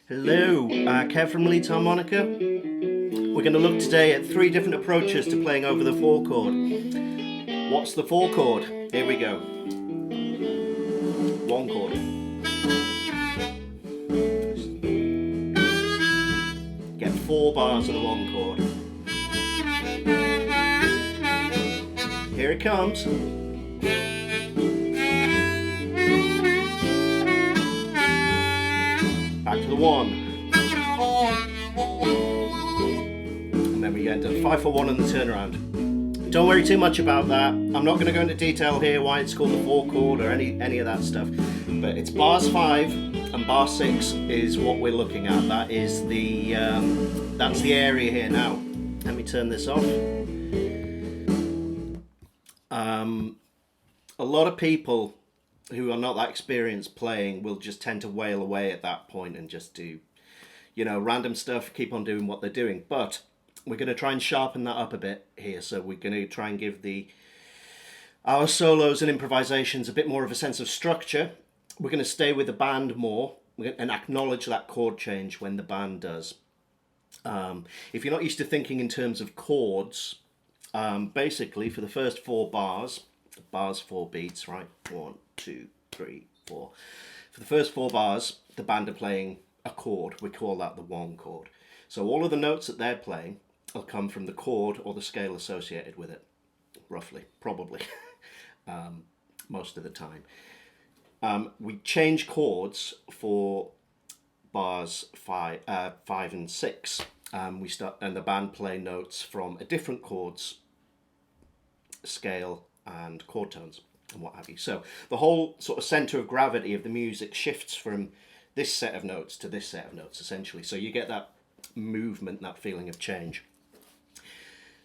Hello, Kev from Leeds Harmonica. We're going to look today at 3 different approaches to playing over the 4 chord. What's the 4 chord? Here we go. 1 chord. Get 4 bars of the 1 chord. Here it comes. Back to the 1. And then we get into 5/4/1 and the turnaround. Don't worry too much about that. I'm not going to go into detail here why it's called the 4 chord or any of that stuff. But it's bars 5 and bar 6 is what we're looking at. That is the that's the area here now. Let me turn this off. A lot of people who are not that experienced playing will just tend to wail away at that point and just do, random stuff, keep on doing what they're doing. But we're going to try and sharpen that up a bit here. So we're going to try and give our solos and improvisations a bit more of a sense of structure. We're going to stay with the band more and acknowledge that chord change when the band does. If you're not used to thinking in terms of chords, basically for the first 4 bars 4 beats, right? 1, 2, 3, 4. For the first 4 bars, the band are playing a chord. We call that the 1 chord. So all of the notes that they're playing will come from the chord or the scale associated with it, roughly, probably, most of the time. We change chords for bars 5 and 6. We start, and the band play notes from a different chords, scale, and chord tones and what have you. So the whole sort of center of gravity of the music shifts from this set of notes to this set of notes, essentially. So you get that movement, that feeling of change.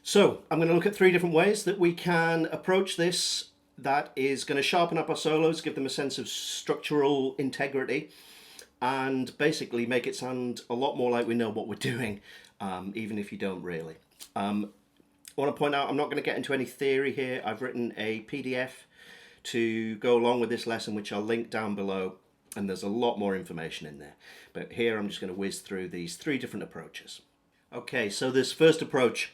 So I'm going to look at 3 different ways that we can approach this that is going to sharpen up our solos, give them a sense of structural integrity, and basically make it sound a lot more like we know what we're doing, even if you don't really. I want to point out I'm not going to get into any theory here. I've written a PDF to go along with this lesson, which I'll link down below, and there's a lot more information in there. But here I'm just going to whiz through these 3 different approaches. Okay, so this first approach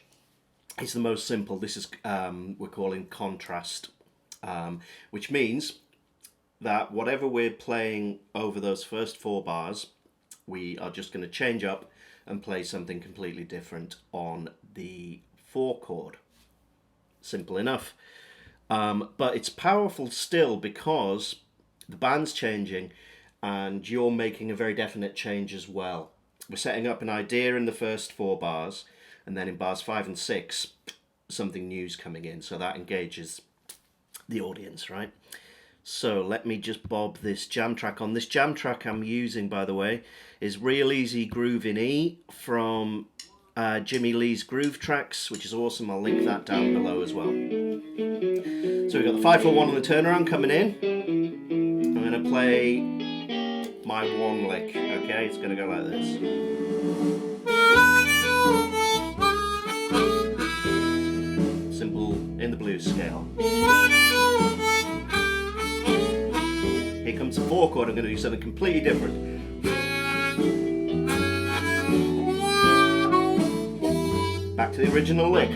is the most simple. This is we're calling contrast, which means that whatever we're playing over those first 4 bars, we are just going to change up and play something completely different on the 4 chord. Simple enough. But it's powerful still because the band's changing and you're making a very definite change as well. We're setting up an idea in the first 4 bars, and then in bars 5 and 6 something new's coming in, so that engages the audience, right? So let me just bob this jam track on. This jam track I'm using, by the way, is Real Easy Groove in E from Jimi Lee's Groovetrax, which is awesome. I'll link that down below as well. So we've got the 5/4/1 on the turnaround coming in. I'm going to play my 1 lick, okay? It's going to go like this. Simple in the blues scale. Here comes the 4 chord. I'm going to do something completely different. Back to the original lick.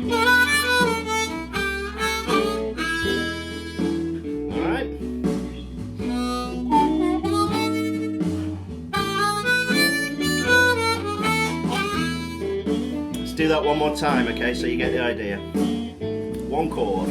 Alright. Let's do that one more time, okay, so you get the idea. 1 chord.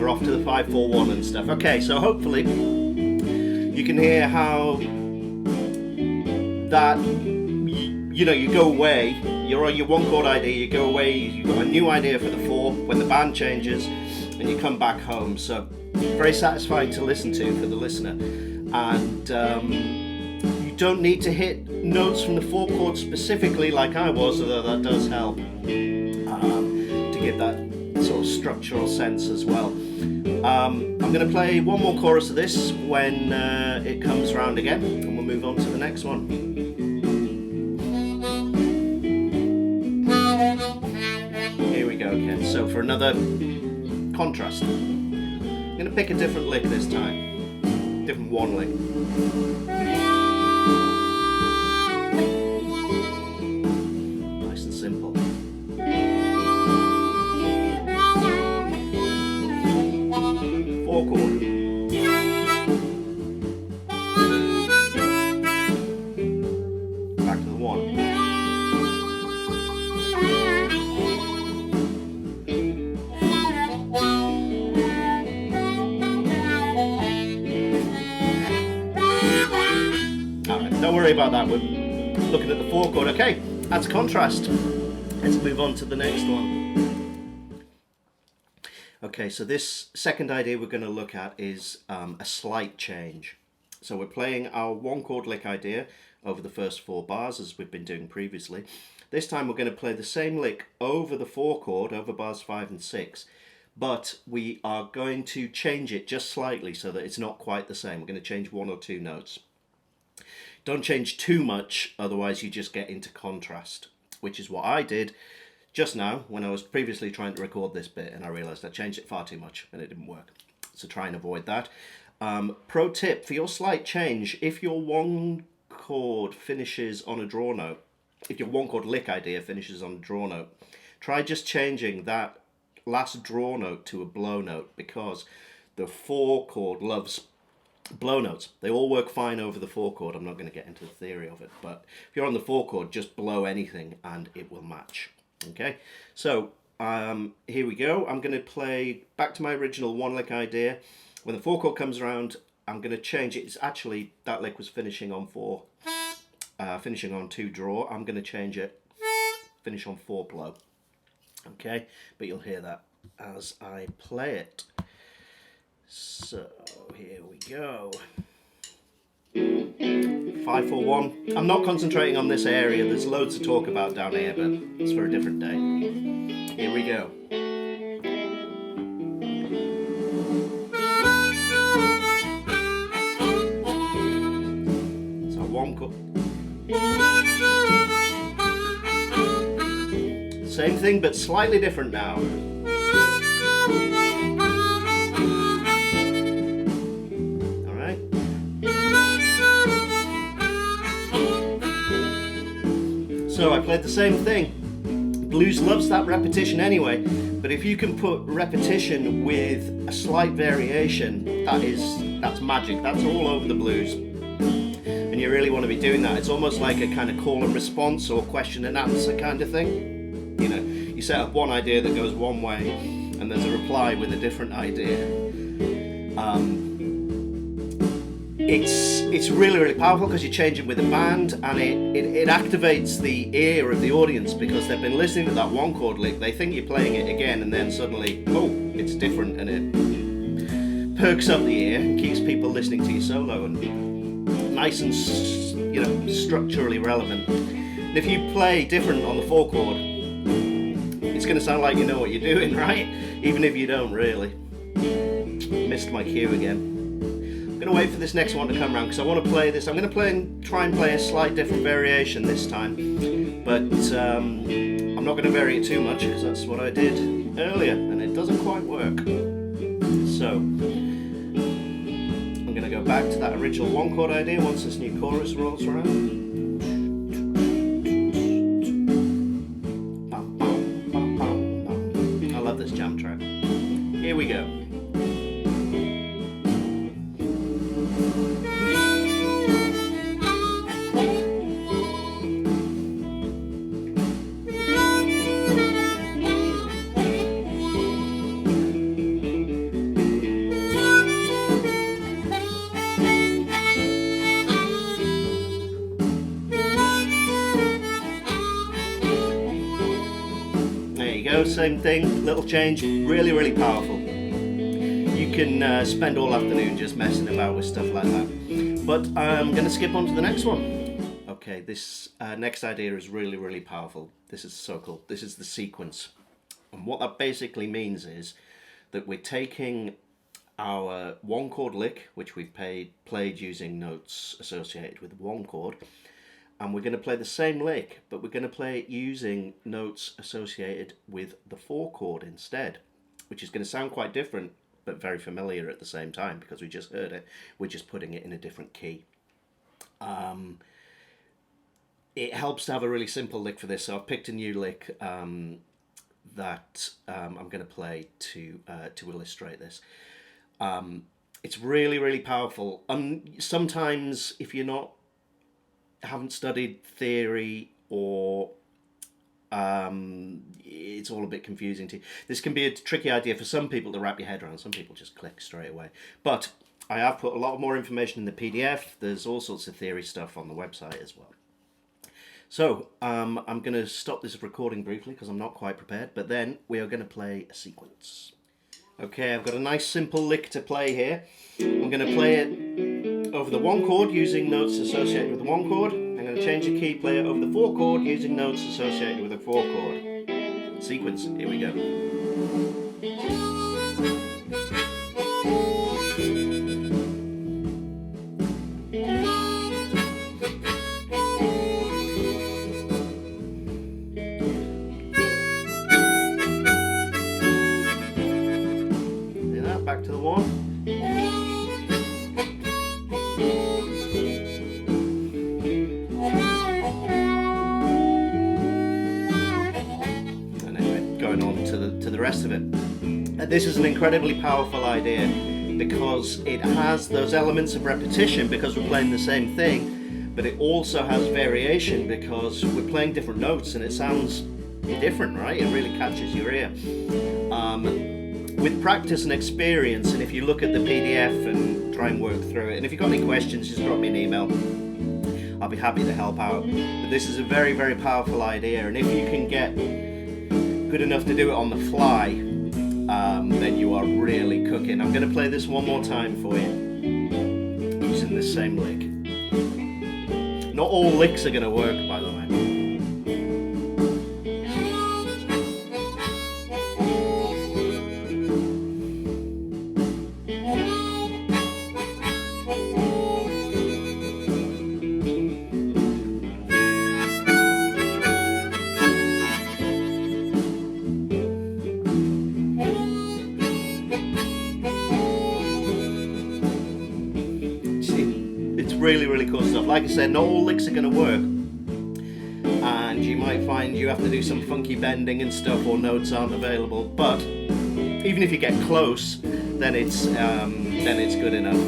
Off to the 5/4/1 and stuff. Okay, so hopefully you can hear how that you go away, you're on your 1 chord idea, you go away, you've got a new idea for the 4 when the band changes, and you come back home. So very satisfying to listen to for the listener, and you don't need to hit notes from the 4 chord specifically like I was, although that does help to give that sort of structural sense as well. I'm going to play one more chorus of this when it comes round again, and we'll move on to the next one. Here we go again. So for another contrast, I'm going to pick a different lick this time, different one lick. Nice and simple. Four chord. Back to the one. Alright, don't worry about that, we're looking at the four chord. Okay, that's contrast. Let's move on to the next one. Okay, so this second idea we're going to look at is a slight change. So we're playing our one chord lick idea over the first four bars as we've been doing previously. This time we're going to play the same lick over the four chord, over bars 5 and 6, but we are going to change it just slightly so that it's not quite the same. We're going to change one or two notes. Don't change too much, otherwise you just get into contrast, which is what I did just now when I was previously trying to record this bit, and I realised I changed it far too much and it didn't work. So try and avoid that. Pro tip, for your slight change, if your one chord finishes on a draw note, if your one chord lick idea finishes on a draw note, try just changing that last draw note to a blow note, because the four chord loves blow notes. They all work fine over the four chord. I'm not going to get into the theory of it, but if you're on the four chord, just blow anything and it will match. Okay, so here we go. I'm going to play back to my original one lick idea. When the four chord comes around, I'm going to change it. It's actually, that lick was finishing on 4, finishing on 2 draw. I'm going to change it, finish on 4 blow. Okay, but you'll hear that as I play it. So here we go. 5, 4, 1. I'm not concentrating on this area. There's loads to talk about down here, but it's for a different day. Here we go. So one chord. Same thing, but slightly different now. So I played the same thing. Blues loves that repetition anyway, but if you can put repetition with a slight variation, that's magic. That's all over the blues. And you really want to be doing that. It's almost like a kind of call and response or question and answer kind of thing. You know, you set up one idea that goes one way and there's a reply with a different idea. It's really, really powerful because you change it with a band, and it activates the ear of the audience, because they've been listening to that one chord lick. They think you're playing it again, and then suddenly, oh, it's different, and it perks up the ear and keeps people listening to your solo, and nice and, you know, structurally relevant. And if you play different on the four chord, it's going to sound like you know what you're doing, right? Even if you don't really. Missed my cue again. I'm going to wait for this next one to come around because I want to play this. I'm going to try and play a slight different variation this time, but I'm not going to vary it too much because that's what I did earlier and it doesn't quite work. So I'm going to go back to that original one chord idea once this new chorus rolls around. I love this jam track. Here we go. Same thing, little change, really, really powerful. You can spend all afternoon just messing about with stuff like that. But I'm going to skip on to the next one. Okay, this next idea is really, really powerful. This is so cool. This is the sequence. And what that basically means is that we're taking our one chord lick, which we've played using notes associated with one chord, and we're going to play the same lick, but we're going to play it using notes associated with the 4 chord instead, which is going to sound quite different, but very familiar at the same time, because we just heard it. We're just putting it in a different key. It helps to have a really simple lick for this, so I've picked a new lick that I'm going to play to illustrate this. It's really, really powerful. Sometimes if you're haven't studied theory, or it's all a bit confusing to you, this can be a tricky idea for some people to wrap your head around. Some people just click straight away. But I have put a lot more information in the PDF. There's all sorts of theory stuff on the website as well. So I'm going to stop this recording briefly because I'm not quite prepared, but then we are going to play a sequence. Okay, I've got a nice simple lick to play here. I'm going to play it over the 1 chord using notes associated with the 1 chord. I'm going to change the key, play it over the 4 chord using notes associated with the 4 chord. Sequence, here we go. Back to the 1. And anyway, going on to the rest of it. And this is an incredibly powerful idea because it has those elements of repetition because we're playing the same thing, but it also has variation because we're playing different notes and it sounds different, right? It really catches your ear. With practice and experience, and if you look at the PDF and try and work through it, and if you've got any questions, just drop me an email. I'll be happy to help out. But this is a very, very powerful idea, and if you can get good enough to do it on the fly, then you are really cooking. I'm going to play this one more time for you, using the same lick. Not all licks are going to work, by the way. Really, really cool stuff. Like I said, not all licks are going to work, and you might find you have to do some funky bending and stuff, or notes aren't available. But even if you get close, then it's good enough.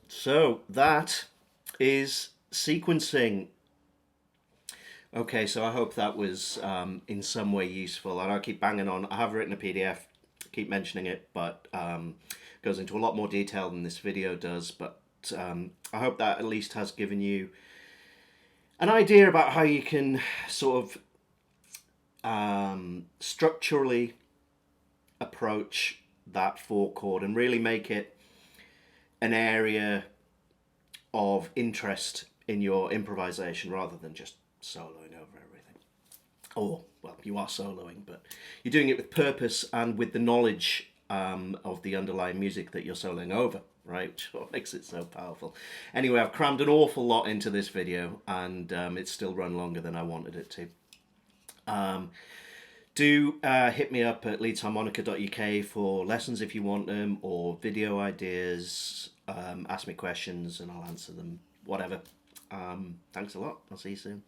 So that is sequencing. Okay, so I hope that was in some way useful. And I'll keep banging on. I have written a PDF, keep mentioning it, but goes into a lot more detail than this video does. But I hope that at least has given you an idea about how you can sort of structurally approach that 4 chord and really make it an area of interest in your improvisation rather than just soloing over everything. Or, well, you are soloing, but you're doing it with purpose and with the knowledge of the underlying music that you're soloing over, right? Which what makes it so powerful. Anyway, I've crammed an awful lot into this video, and it's still run longer than I wanted it to. Do hit me up at leedsharmonica.uk for lessons if you want them, or video ideas. Ask me questions and I'll answer them, whatever. Thanks a lot. I'll see you soon.